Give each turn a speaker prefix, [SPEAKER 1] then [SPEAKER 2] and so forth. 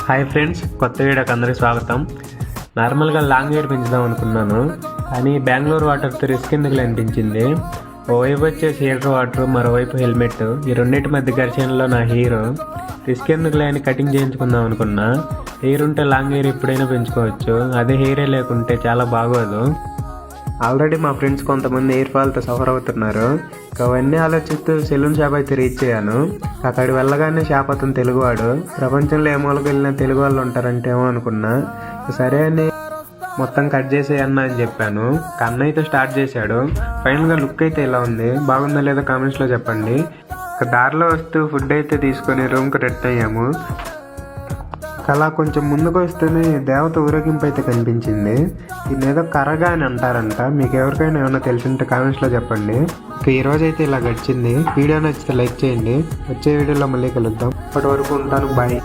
[SPEAKER 1] Hi friends, కొత్త వీడియోకి అందరికీ స్వాగతం. నార్మల్గా లాంగ్ హెయిర్ పెంచుదాం అనుకున్నాను, కానీ బెంగళూరు వాటర్తో రిస్క్ ఎందుకు అనిపించింది. ఓవైపు వచ్చేసి హీటర్ వాటర్, మరోవైపు హెల్మెట్, ఈ రెండింటి మధ్య ఘర్షణలో నా హెయిర్ రిస్క్ ఎందుకులే అని కటింగ్ చేయించుకుందాం అనుకున్నా. హెయిర్ ఉంటే లాంగ్ హెయిర్ ఎప్పుడైనా పెంచుకోవచ్చు, అదే హెయిరే లేకుంటే చాలా బాగోదు. ఆల్రెడీ మా ఫ్రెండ్స్ కొంతమంది హెయిర్ ఫాల్తో సఫర్ అవుతున్నారు. అవన్నీ ఆలోచిస్తూ సెలూన్ షాప్ అయితే రీచ్ అయ్యాను. అక్కడికి వెళ్ళగానే షాప్ అతను తెలుగువాడు. ప్రపంచంలో ఏ మూలకి వెళ్ళినా తెలుగు వాళ్ళు ఉంటారంటే ఏమో అనుకున్నా. సరే అని మొత్తం కట్ చేసేయన్నా అని చెప్పాను. కన్ను అయితే స్టార్ట్ చేశాడు. ఫైనల్గా లుక్ అయితే ఇలా ఉంది. బాగుందా లేదో కామెంట్స్లో చెప్పండి. దారిలో వస్తూ ఫుడ్ అయితే తీసుకొని రూమ్కి రిటర్న్ అయ్యాము. అలా కొంచెం ముందుకు వస్తేనే దేవత ఊరేగింపు అయితే కనిపించింది. దీన్ని ఏదో కరగా అని అంటారంట. మీకు ఎవరికైనా ఏమైనా తెలిసింటే కామెంట్స్లో చెప్పండి. ఈరోజు అయితే ఇలా గడిచింది. వీడియో నచ్చితే లైక్ చేయండి. వచ్చే వీడియోలో మళ్ళీ కలుద్దాం. అప్పటి వరకు ఉంటాను. బాయ్.